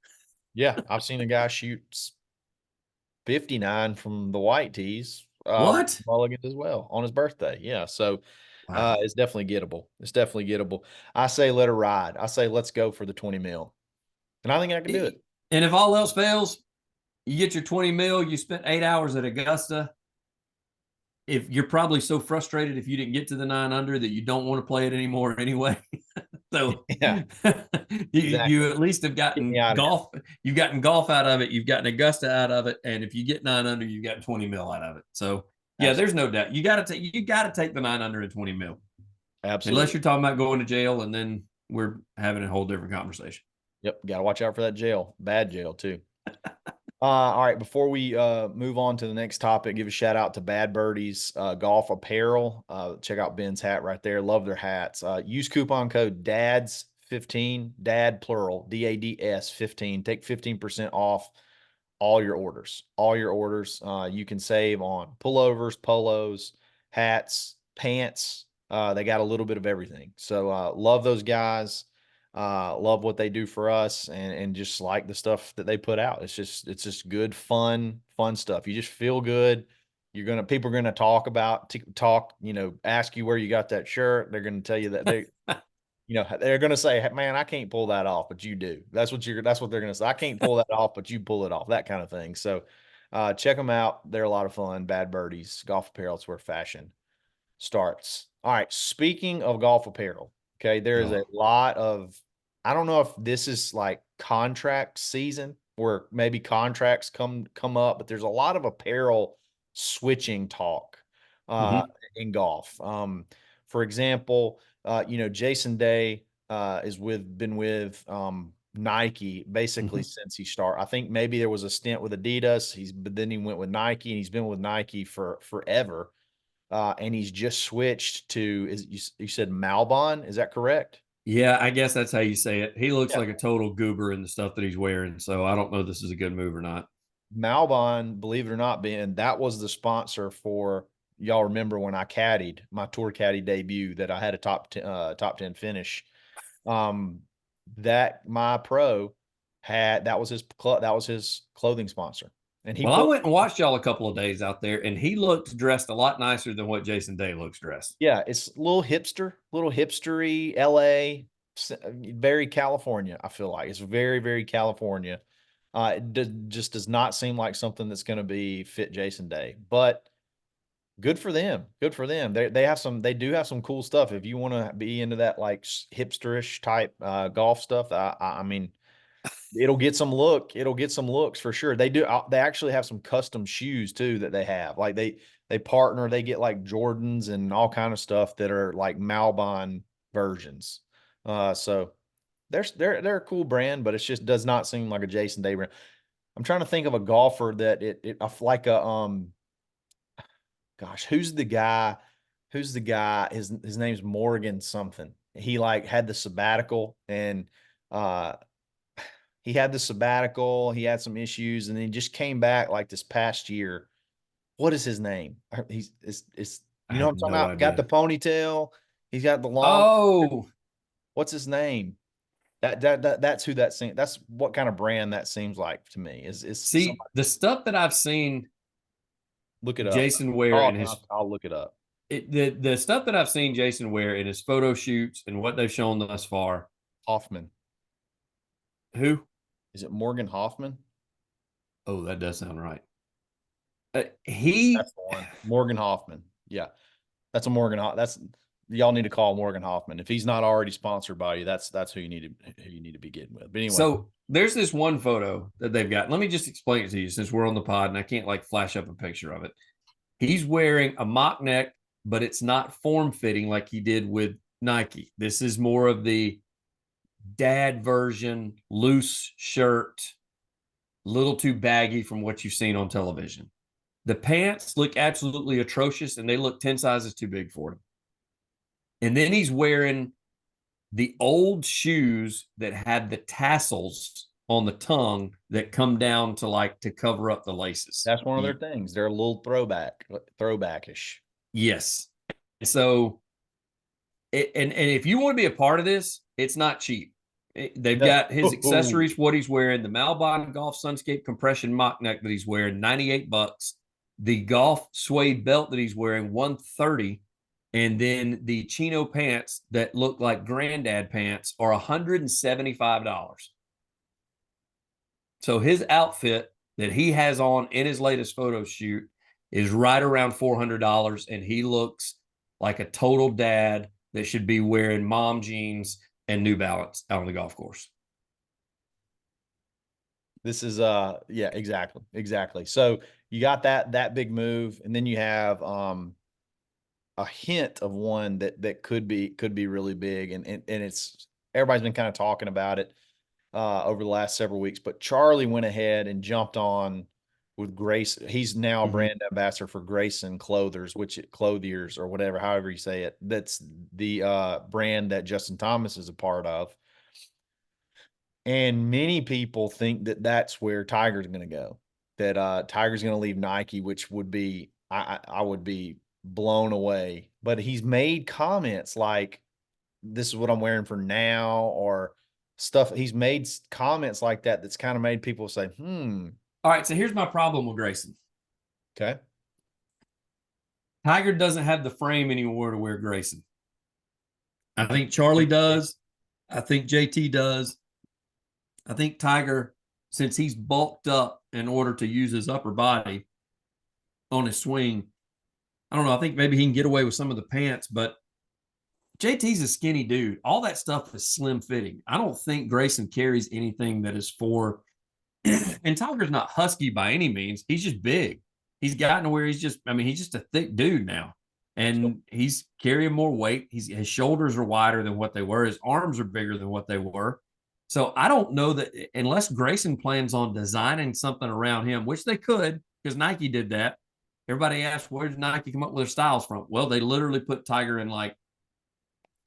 Speaker 1: yeah, I've seen a guy shoot 59 from the white tees with
Speaker 2: What?
Speaker 1: mulligans as well on his birthday. Yeah, so
Speaker 2: Wow.
Speaker 1: it's definitely gettable. It's definitely gettable. I say let her ride. I say let's go for the 20 mil. And I think I can do it.
Speaker 2: And if all else fails, you get your 20 mil, you spent 8 hours at Augusta. If you're probably so frustrated if you didn't get to the 9 under that you don't want to play it anymore anyway. So
Speaker 1: Yeah,
Speaker 2: you
Speaker 1: exactly.
Speaker 2: at least have
Speaker 1: Get me
Speaker 2: gotten
Speaker 1: out of here.
Speaker 2: golf. You've gotten golf out of it. You've gotten Augusta out of it. And if you get 9 under, you've got 20 mil out of it. So yeah,
Speaker 1: Absolutely.
Speaker 2: there's no doubt. You gotta take the 9 under and 20 mil. Unless
Speaker 1: Absolutely.
Speaker 2: you're talking about going to jail, and then we're having a whole different conversation.
Speaker 1: Yep. Got to watch out for that jail. Bad jail, too. All right. Before we move on to the next topic, give a shout out to Bad Birdie's golf apparel. Check out Ben's hat right there. Love their hats. Use coupon code DADS15, DAD plural, DADS 15. Take 15% off all your orders. All your orders. You can save on pullovers, polos, hats, pants. They got a little bit of everything. So love those guys. Love what they do for us, and just like the stuff that they put out. It's just good, fun stuff. You just feel good. People are gonna talk, ask you where you got that shirt. They're gonna tell you that they're gonna say, "Hey, man, I can't pull that off, but you do." That's what they're gonna say. I can't pull that off, but you pull it off. That kind of thing. So check them out. They're a lot of fun. Bad Birdies, golf apparel. It's where fashion starts. All right. Speaking of golf apparel, okay, there is a
Speaker 2: Oh.
Speaker 1: lot of, I don't know if this is like contract season where maybe contracts come up, but there's a lot of apparel switching talk uh,
Speaker 2: Mm-hmm.
Speaker 1: in golf. For example, Jason Day been with Nike basically
Speaker 2: Mm-hmm.
Speaker 1: since he started. I think maybe there was a stint with Adidas. But then he went with Nike, and he's been with Nike for forever, and he's just switched to you said Malbon, is that correct?
Speaker 2: Yeah, I guess that's how you say it. He looks
Speaker 1: Yeah.
Speaker 2: like a total goober in the stuff that he's wearing. So I don't know if this is a good move or not.
Speaker 1: Malbon, believe it or not, Ben, that was the sponsor for y'all remember when I caddied my tour caddy debut that I had a top 10 finish. Um, that my pro had that was his clothing sponsor. And he
Speaker 2: Well, I
Speaker 1: put
Speaker 2: went and watched y'all a couple of days out there, and he looked dressed a lot nicer than what Jason Day looks dressed.
Speaker 1: Yeah, it's a little hipstery, LA, very California, I feel like. It's very, very California. Just does not seem like something that's going to be fit Jason Day, but good for them. Good for them. They do have some cool stuff. If you want to be into that like hipsterish type golf stuff, I mean, it'll get some looks for sure. They actually have some custom shoes too that they have. Like they get like Jordans and all kind of stuff that are like Malbon versions. So they're a cool brand, but it just does not seem like a Jason Day brand. I'm trying to think of a golfer that like a gosh, who's the guy? Who's the guy? His name's Morgan something. He like had the sabbatical and uh he had the sabbatical, he had some issues, and then he just came back like this past year. What is his name? He's it's
Speaker 2: I
Speaker 1: you know what
Speaker 2: have
Speaker 1: I'm talking
Speaker 2: no
Speaker 1: about? Got the
Speaker 2: idea.
Speaker 1: ponytail, he's got the long,
Speaker 2: Oh,
Speaker 1: what's his name? That's who that seems. That's what kind of brand that seems like to me. Is
Speaker 2: see,
Speaker 1: somebody
Speaker 2: the stuff that I've seen
Speaker 1: look it up.
Speaker 2: Jason wear in
Speaker 1: Talk and
Speaker 2: his
Speaker 1: I'll look it up.
Speaker 2: the stuff that I've seen Jason wear in his photo shoots and what they've shown thus far.
Speaker 1: Hoffman.
Speaker 2: Who?
Speaker 1: Is it Morgan Hoffman?
Speaker 2: Oh, that does sound right.
Speaker 1: That's
Speaker 2: He
Speaker 1: the one. Morgan Hoffman. Yeah. That's a Morgan. That's y'all need to call Morgan Hoffman. If he's not already sponsored by you, that's who you need to be getting with. But anyway,
Speaker 2: So there's this one photo that they've got. Let me just explain it to you since we're on the pod and I can't like flash up a picture of it. He's wearing a mock neck, but it's not form fitting like he did with Nike. This is more of the dad version, loose shirt, little too baggy from what you've seen on television. The pants look absolutely atrocious and they look 10 sizes too big for him. And then he's wearing the old shoes that had the tassels on the tongue that come down to like to cover up the laces.
Speaker 1: that's one of their things. They're a little throwbackish.
Speaker 2: Yes. So, and if you want to be a part of this, it's not cheap. They've
Speaker 1: No.
Speaker 2: got his accessories, what he's wearing, the Malbon Golf Sunscape compression mock neck that he's wearing, $98. The golf suede belt that he's wearing, 130, and then the chino pants that look like granddad pants are $175. So his outfit that he has on in his latest photo shoot is right around $400, and he looks like a total dad that should be wearing mom jeans and New Balance out on the golf course.
Speaker 1: This is yeah, exactly. Exactly. So you got that big move, and then you have a hint of one that could be really big, and it's everybody's been kind of talking about it over the last several weeks. But Charlie went ahead and jumped on with Grace. He's now a brand ambassador for Grayson Clothers, Clothiers or whatever, however you say it. That's the brand that Justin Thomas is a part of. And many people think that that's where Tiger's going to go. That Tiger's going to leave Nike, which would be I would be blown away. But he's made comments like, "This is what I'm wearing for now," or stuff. He's made comments like that that's kind of made people say, "Hmm,
Speaker 2: All right, so here's my problem with Grayson.
Speaker 1: okay."
Speaker 2: Tiger doesn't have the frame anymore to wear Grayson. I think Charlie does. I think JT does. I think Tiger, since he's bulked up in order to use his upper body on his swing, I don't know. I think maybe he can get away with some of the pants, but JT's a skinny dude. All that stuff is slim fitting. I don't think Grayson carries anything that is for, and Tiger's not husky by any means. He's just big. He's gotten to where he's just a thick dude now.
Speaker 1: So
Speaker 2: And he's carrying more weight. His shoulders are wider than what they were. His arms are bigger than what they were. So I don't know that unless Grayson plans on designing something around him, which they could, because Nike did that. Everybody asked, where did Nike come up with their styles from? Well, they literally put Tiger in like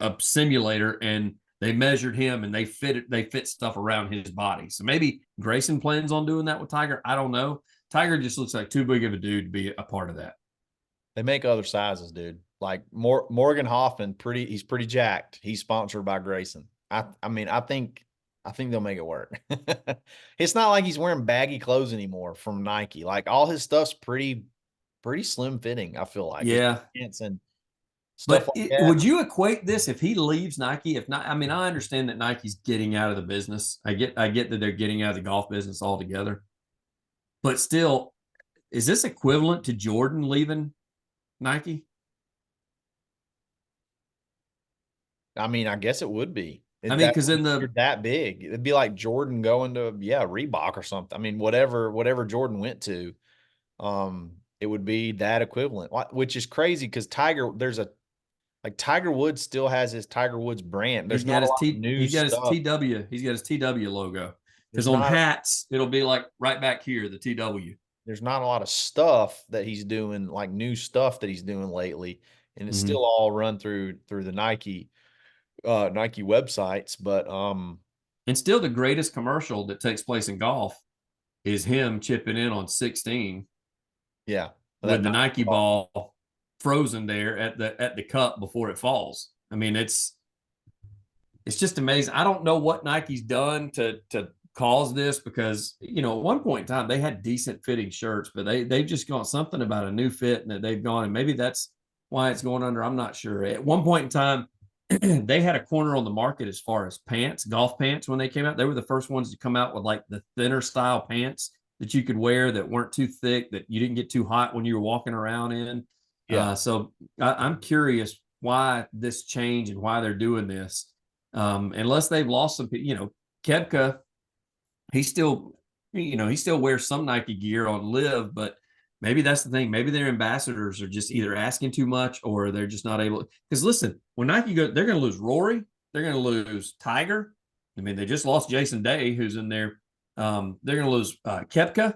Speaker 2: a simulator and they measured him and they fit stuff around his body. So maybe Grayson plans on doing that with Tiger. I don't know. Tiger just looks like too big of a dude to be a part of that.
Speaker 1: they make other sizes, dude. Like Morgan Hoffman, he's pretty jacked. He's sponsored by Grayson. I mean, I think they'll make it work. It's not like he's wearing baggy clothes anymore from Nike. Like all his stuff's pretty slim fitting, I feel like. His
Speaker 2: Yeah.
Speaker 1: pants and stuff
Speaker 2: But
Speaker 1: like that.
Speaker 2: would you equate this if he leaves Nike? If not, I mean, I understand that Nike's getting out of the business. I get that they're getting out of the golf business altogether. But still, is this equivalent to Jordan leaving Nike?
Speaker 1: I mean, I guess it would be.
Speaker 2: I mean, because
Speaker 1: You're that big. It'd be like Jordan going to, yeah, Reebok or something. I mean, whatever Jordan went to, it would be that equivalent. Which is crazy because Tiger Woods still has his Tiger Woods brand. There's not a lot of new
Speaker 2: He's got his
Speaker 1: stuff.
Speaker 2: TW. He's got his TW logo. Because
Speaker 1: There's
Speaker 2: on
Speaker 1: not
Speaker 2: hats, it'll be like right back here, the TW.
Speaker 1: there's not a lot of stuff that he's doing, like new stuff that he's doing lately, and it's
Speaker 2: Mhm.
Speaker 1: still all run through the Nike websites. But
Speaker 2: And still the greatest commercial that takes place in golf is him chipping in on 16
Speaker 1: yeah, that
Speaker 2: with the
Speaker 1: Nike
Speaker 2: Nike
Speaker 1: ball.
Speaker 2: ball frozen there at the cup before it falls. I mean, it's just amazing. I don't know what Nike's done to cause this, because at one point in time they had decent fitting shirts, but they've just gone something about a new fit and that they've gone, and maybe that's why it's going under. I'm not sure. At one point in time, they had a corner on the market as far as pants, golf pants. When they came out, they were the first ones to come out with like the thinner style pants that you could wear that weren't too thick, that you didn't get too hot when you were walking around in.
Speaker 1: Yeah,
Speaker 2: So I'm curious why this change and why they're doing this. Unless they've lost some, Kepka, he still, he still wears some Nike gear on Live, but maybe that's the thing. Maybe their ambassadors are just either asking too much or they're just not able. Because listen, when Nike go, they're going to lose Rory, they're going to lose Tiger. I mean, they just lost Jason Day, who's in there. They're going to lose Kepka,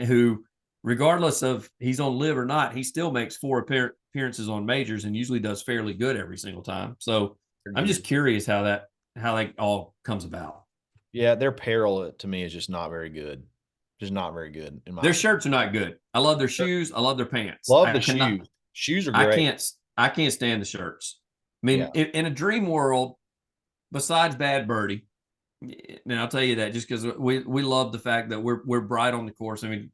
Speaker 2: who, regardless of he's on Live or not, he still makes 4 appearances on majors and usually does fairly good every single time. So
Speaker 1: they're
Speaker 2: I'm
Speaker 1: good.
Speaker 2: just curious how that all comes about.
Speaker 1: Yeah, their apparel to me is just not very good. Just not very good in my
Speaker 2: Their
Speaker 1: opinion.
Speaker 2: shirts are not good. I love their shoes. I love their pants.
Speaker 1: Love
Speaker 2: I
Speaker 1: the
Speaker 2: cannot.
Speaker 1: shoes. Shoes are
Speaker 2: I
Speaker 1: great.
Speaker 2: can't. I can't stand the shirts. I
Speaker 1: Yeah.
Speaker 2: mean, in a dream world, besides Bad Birdie, and I'll tell you that just because we love the fact that we're bright on the course. I mean,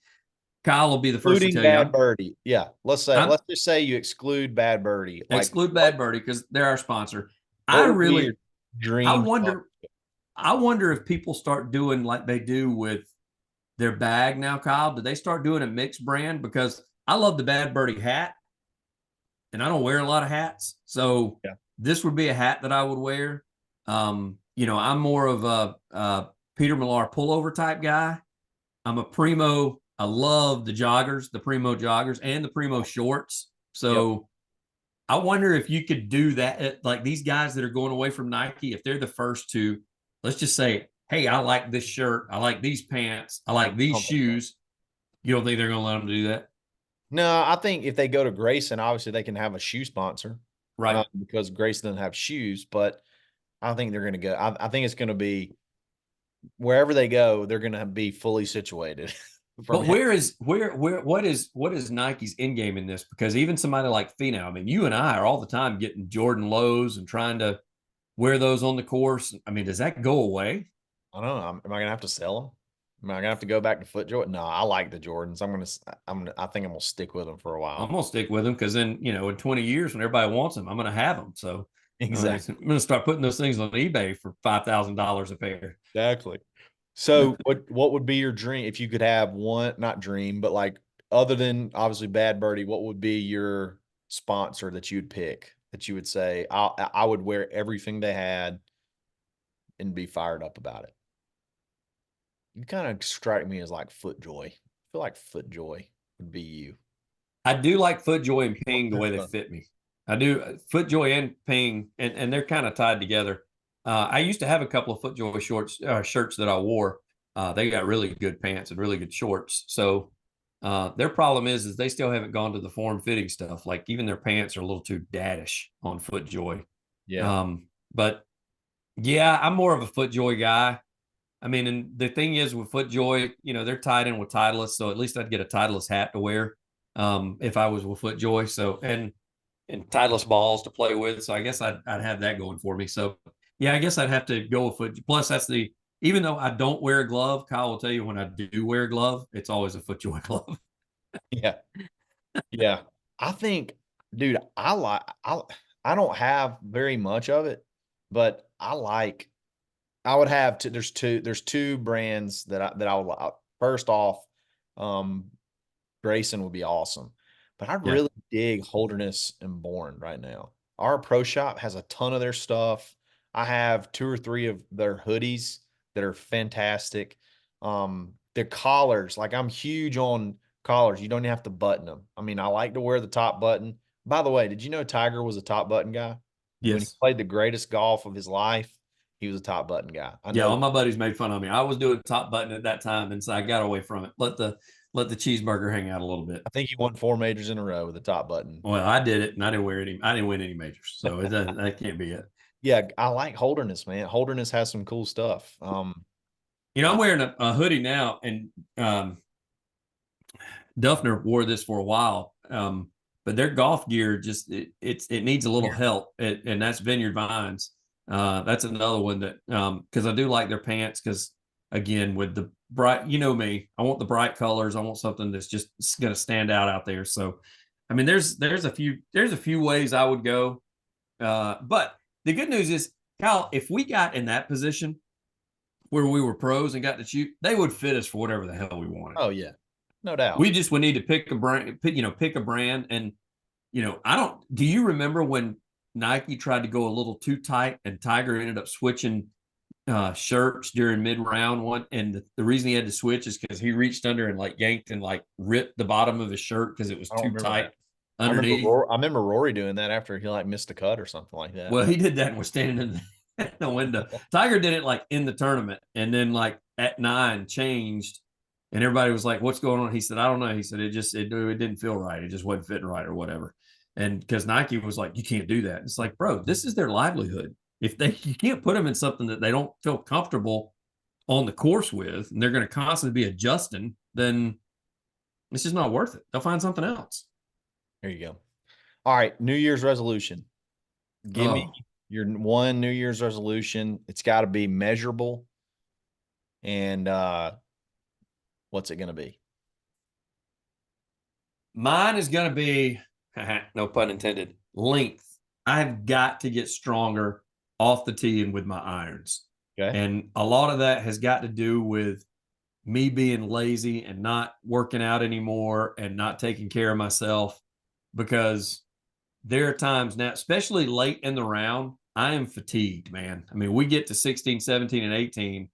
Speaker 2: Kyle will be the first to
Speaker 1: Excluding
Speaker 2: tell you
Speaker 1: Bad Birdie. Yeah.
Speaker 2: I'm
Speaker 1: Let's just say you exclude Bad Birdie. Like
Speaker 2: exclude Bad Birdie because they're our sponsor. I
Speaker 1: what would be your
Speaker 2: really, I
Speaker 1: dream spot?
Speaker 2: wonder, I wonder if people start doing like they do with their bag now, Kyle. Do they start doing a mixed brand? Because I love the Bad Birdie hat, and I don't wear a lot of hats, so
Speaker 1: Yeah.
Speaker 2: this would be a hat that I would wear. I'm more of a Peter Millar pullover type guy. I'm a Primo. I love the joggers, the Primo joggers, and the Primo shorts.
Speaker 1: Yep.
Speaker 2: So I wonder if you could do that. Like these guys that are going away from Nike, if they're the first to, let's just say, hey, I like this shirt. I like these pants. I like these
Speaker 1: I don't think so.
Speaker 2: shoes. You don't think they're going to let them do that?
Speaker 1: No, I think if they go to Grayson, obviously they can have a shoe sponsor
Speaker 2: Right.
Speaker 1: because Grayson doesn't have shoes. But I don't think they're going to go. I think it's going to be wherever they go, they're going to be fully situated. From
Speaker 2: But what is Nike's end game in this? Because even somebody like Finau, I mean, you and I are all the time getting Jordan lows and trying to wear those on the course. I mean, does that go away?
Speaker 1: I don't know. Am I going to have to sell them? Am I going to have to go back to Foot Jordan? No, I like the Jordans. I think I'm going to stick with them for a
Speaker 2: I'm
Speaker 1: while.
Speaker 2: gonna stick with them because then in 20 years when everybody wants them, I'm gonna have them. So
Speaker 1: Exactly.
Speaker 2: I'm gonna start putting those things on eBay for $5,000 a pair.
Speaker 1: Exactly. So what would be your dream if you could have one, not dream, but like other than obviously Bad Birdie, what would be your sponsor that you'd pick that you would say I would wear everything they had and be fired up about it? You kind of strike me as like FootJoy. I feel like FootJoy would be you.
Speaker 2: I do like FootJoy and Ping the way they fit me. I do FootJoy and Ping, and they're kind of tied together. I used to have a couple of FootJoy shirts that I wore. They got really good pants and really good shorts. So their problem is they still haven't gone to the form fitting stuff. Like even their pants are a little too daddish on FootJoy.
Speaker 1: Yeah.
Speaker 2: But yeah, I'm more of a FootJoy guy. I mean, and the thing is with FootJoy, they're tied in with Titleist, so at least I'd get a Titleist hat to wear if I was with FootJoy. So and Titleist balls to play with. So I guess I'd have that going for me. So yeah, I guess I'd have to go with Foot. Plus, even though I don't wear a glove, Kyle will tell you when I do wear a glove, it's always a FootJoy glove.
Speaker 1: Yeah. Yeah. I think, dude, I don't have very much of it, but I would have to there's two brands that I would first off, um, Grayson would be awesome, but I
Speaker 2: Yeah.
Speaker 1: really dig Holderness and Bourne right now. Our pro shop has a ton of their stuff. I have 2 or 3 of their hoodies that are fantastic. Their collars, like I'm huge on collars. You don't even have to button them. I mean, I like to wear the top button. By the way, did you know Tiger was a top button guy? When he
Speaker 2: Yes.
Speaker 1: played the greatest golf of his life, he was a top button guy. I
Speaker 2: Yeah,
Speaker 1: know
Speaker 2: all
Speaker 1: that.
Speaker 2: my buddies made fun of me. I was doing top button at that time, and so I got away from it. But let the cheeseburger hang out a little bit.
Speaker 1: I think he won 4 majors in a row with the top button.
Speaker 2: Well, I did it, and I didn't win any majors, so that can't be it.
Speaker 1: Yeah, I like Holderness, man. Holderness has some cool stuff.
Speaker 2: I'm wearing a hoodie now, and Duffner wore this for a while. But their golf gear just it needs a little help, and that's Vineyard Vines. That's another one that because I do like their pants because again with the bright, me, I want the bright colors. I want something that's just going to stand out there. So, I mean, there's a few ways I would go, but the good news is, Kyle, if we got in that position where we were pros and got to shoot, they would fit us for whatever the hell we wanted.
Speaker 1: Oh yeah, no doubt.
Speaker 2: We just would need to pick a brand, pick a brand. And, do you remember when Nike tried to go a little too tight and Tiger ended up switching shirts during mid round one? And the reason he had to switch is because he reached under and like yanked and like ripped the bottom of his shirt because it was too tight underneath.
Speaker 1: I remember Rory doing that after he like missed a cut or something like that.
Speaker 2: Well, he did that and was standing in the window. Tiger did it like in the tournament and then like at 9 changed. And everybody was like, "What's going on?" He said, "I don't know." He said, "It didn't feel right. It just wasn't fitting right or whatever." And because Nike was like, "You can't do that." It's like, bro, this is their livelihood. If you can't put them in something that they don't feel comfortable on the course with, and they're going to constantly be adjusting, then it's just not worth it. They'll find something else.
Speaker 1: There you go. All right, New Year's resolution. Give me your one New Year's resolution. It's got to be measurable. And what's it going to be?
Speaker 2: Mine is going to be, no pun intended, length. I've got to get stronger off the tee and with my irons.
Speaker 1: Okay.
Speaker 2: And a lot of that has got to do with me being lazy and not working out anymore and not taking care of myself, because there are times now, especially late in the round, I am fatigued, man. I mean, we get to 16, 17, and 18,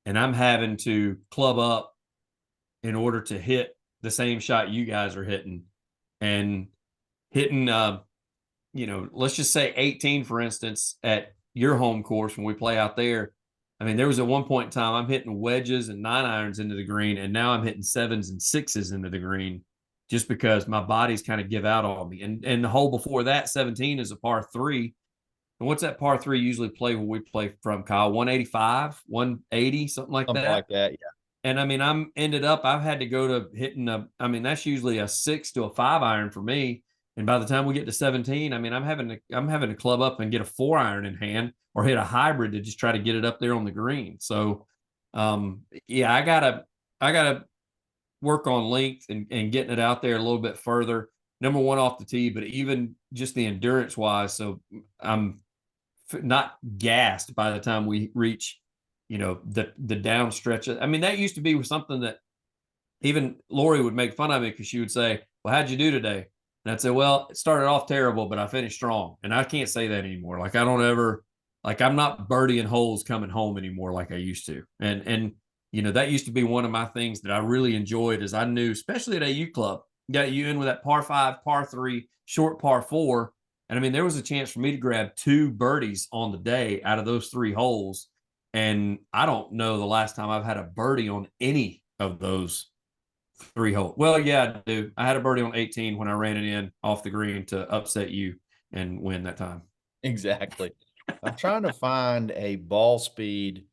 Speaker 2: and I'm having to club up in order to hit the same shot you guys are hitting. And hitting, let's just say 18, for instance, at your home course when we play out there. I mean, there was at one point in time I'm hitting wedges and 9-irons into the green, and now I'm hitting 7s and 6s into the green just because my body's kind of give out on me. And the hole before that, 17, is a par 3. And what's that par 3 usually play when we play from, Kyle? 185, 180, something like
Speaker 1: Something
Speaker 2: that?
Speaker 1: like that, yeah.
Speaker 2: And I mean, I've had to go to hitting that's usually a 6 to a 5-iron for me. And by the time we get to 17, I mean, I'm having to club up and get a 4-iron in hand or hit a hybrid to just try to get it up there on the green. So, yeah, I gotta work on length and getting it out there a little bit further. Number one off the tee, but even just the endurance wise. So I'm not gassed by the time we reach, the down stretch. I mean, that used to be something that even Lori would make fun of me because she would say, "Well, how'd you do today?" And I'd say, "Well, it started off terrible, but I finished strong." And I can't say that anymore. Like I don't ever, like I'm not birdieing holes coming home anymore like I used to. And that used to be one of my things that I really enjoyed, is I knew, especially at AU Club, got you in with that par 5, par 3, short par 4. And I mean, there was a chance for me to grab 2 birdies on the day out of those 3 holes. And I don't know the last time I've had a birdie on any of those 3 holes. Well, yeah, I do. I had a birdie on 18 when I ran it in off the green to upset you and win that time.
Speaker 1: Exactly. I'm trying to find a ball speed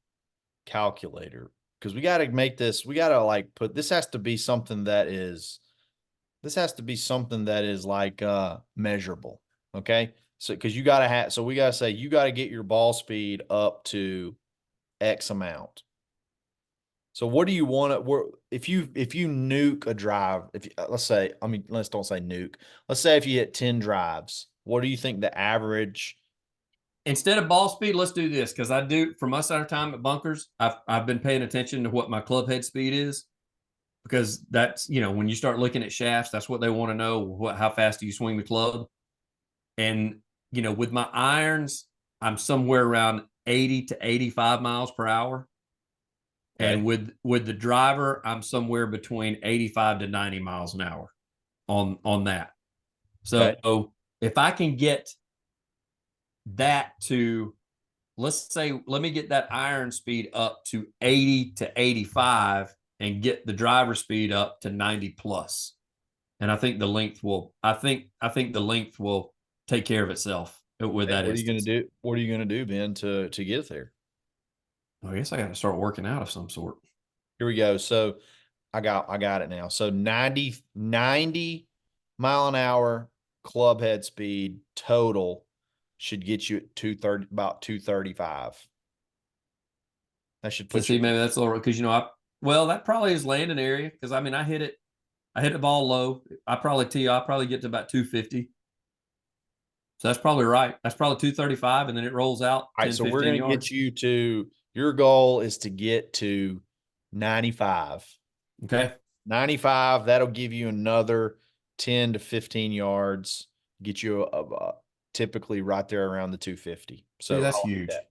Speaker 1: calculator because we got to make this. We got to like put this has to be something that is. This has to be something that is like measurable. Okay. So because you got to have. So we got to say you got to get your ball speed up to X amount. So what do you want to, if you nuke a drive, if let's say, I mean, let's don't say nuke. Let's say if you hit 10 drives, what do you think the average?
Speaker 2: Instead of ball speed, let's do this, because I do, for most of our time at bunkers, I've been paying attention to what my club head speed is, because that's, when you start looking at shafts, that's what they want to know, how fast do you swing the club. And with my irons, I'm somewhere around 80 to 85 miles per hour.
Speaker 1: Okay.
Speaker 2: And with the driver, I'm somewhere between 85 to 90 miles an hour on that. So
Speaker 1: Okay.
Speaker 2: if I can get that to, let's say, let me get that iron speed up to 80 to 85, and get the driver speed up to 90 plus. And I think the length will. I think the length will take care of itself with
Speaker 1: Hey,
Speaker 2: that
Speaker 1: what are you going
Speaker 2: distance.
Speaker 1: to do? What are you going to do, Ben, to get there?
Speaker 2: I guess I got to start working out of some sort.
Speaker 1: Here we go. So I got it now. So 90 mile an hour club head speed total should get you at 230, about 235. That should
Speaker 2: So
Speaker 1: put you
Speaker 2: see, maybe that's a little because well, that probably is landing area because I mean I hit it. I hit the ball low. I probably get to about 250. So that's probably right. That's probably 235, and then it rolls out
Speaker 1: all right.
Speaker 2: 10,
Speaker 1: So we're
Speaker 2: 15
Speaker 1: going to get
Speaker 2: yards.
Speaker 1: you to your goal is to get to 95.
Speaker 2: Okay.
Speaker 1: 95, that'll give you another 10 to 15 yards, get you typically right there around the 250.
Speaker 2: See,
Speaker 1: So I
Speaker 2: that's
Speaker 1: like
Speaker 2: huge.
Speaker 1: that.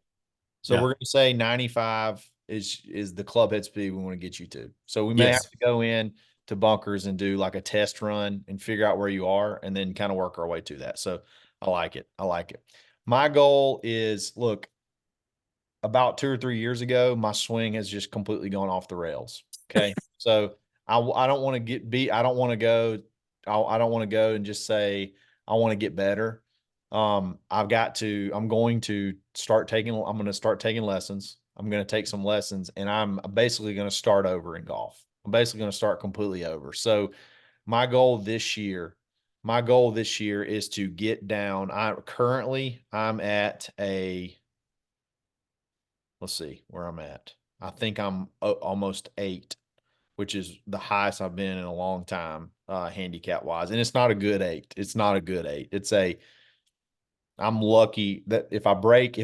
Speaker 1: So
Speaker 2: Yeah.
Speaker 1: we're going to say 95 is the club head speed we want to get you to. So we may have
Speaker 2: Yes.
Speaker 1: to go in to bunkers and do like a test run and figure out where you are and then kind of work our way to that. So I like it. I like it. My goal is look, about 2 or 3 years ago, my swing has just completely gone off the rails. Okay. So I don't want to get beat. I don't want to go. I don't want to go and just say, I want to get better. I'm going to I'm going to start taking lessons. I'm going to take some lessons and I'm basically going to start over in golf. I'm basically going to start completely over. So my goal this year, my goal this year is to get down. I'm at a, let's see where I'm at. I think I'm almost 8, which is the highest I've been in a long time, handicap wise. And it's not a good 8. It's not a good 8. I'm lucky that if I break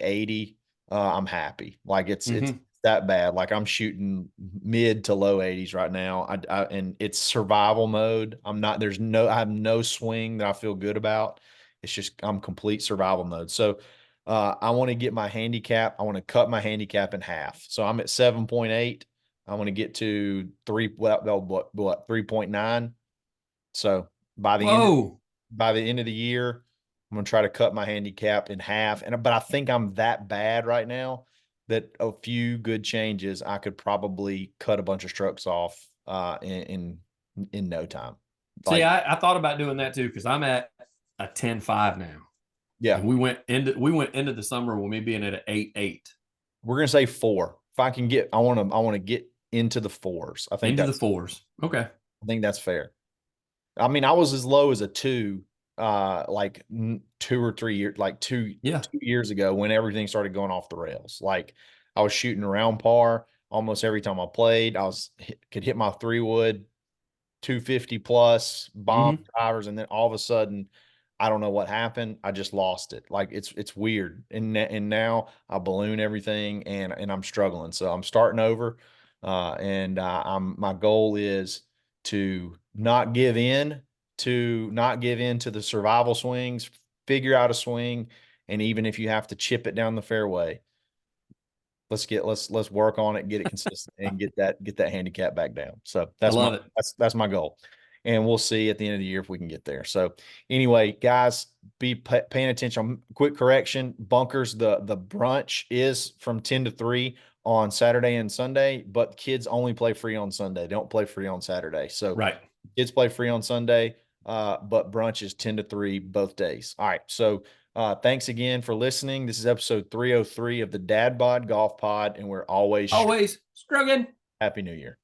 Speaker 1: 80, I'm happy. Like it's
Speaker 2: Mm-hmm.
Speaker 1: that bad. Like I'm shooting mid to low 80s right now. And it's survival mode. I have no swing that I feel good about. It's just I'm complete survival mode. So I want to get my handicap. I want to cut my handicap in half. So I'm at 7.8. I want to get to 3.9. So by the end
Speaker 2: Whoa.
Speaker 1: by the end of the year, I'm gonna try to cut my handicap in half. But I think I'm that bad right now that a few good changes, I could probably cut a bunch of strokes off in no time.
Speaker 2: See,
Speaker 1: Like,
Speaker 2: I thought about doing that too because I'm at a 10-5 now.
Speaker 1: yeah,
Speaker 2: And we went into the summer with me being at an 8-8
Speaker 1: we're gonna say 4. If I can get, I want to get into the fours.
Speaker 2: into the fours. Okay.
Speaker 1: I think that's fair. I mean, I was as low as a 2, 2 or 3 years, like
Speaker 2: Yeah.
Speaker 1: 2 years ago when everything started going off the rails. Like I was shooting around par almost every time I played. Could hit my 3 wood 250 plus bomb
Speaker 2: Mm-hmm.
Speaker 1: drivers, and then all of a sudden, I don't know what happened. I just lost it. Like it's weird, and now I balloon everything, and I'm struggling. So I'm starting over, and I'm my goal is to not give in to the survival swings. Figure out a swing, and even if you have to chip it down the fairway, let's work on it, get it consistent, and get that handicap back down. So
Speaker 2: I love it.
Speaker 1: that's my goal, and we'll see at the end of the year if we can get there. So anyway, guys, be paying attention. Quick correction: bunkers. The brunch is from 10 to 3 on Saturday and Sunday, but kids only play free on Sunday. They don't play free on Saturday. So
Speaker 2: Right.
Speaker 1: kids play free on Sunday, but brunch is 10 to 3 both days. All right. So thanks again for listening. This is episode 303 of the Dad Bod Golf Pod, and we're always
Speaker 2: Always struggling.
Speaker 1: Happy New Year.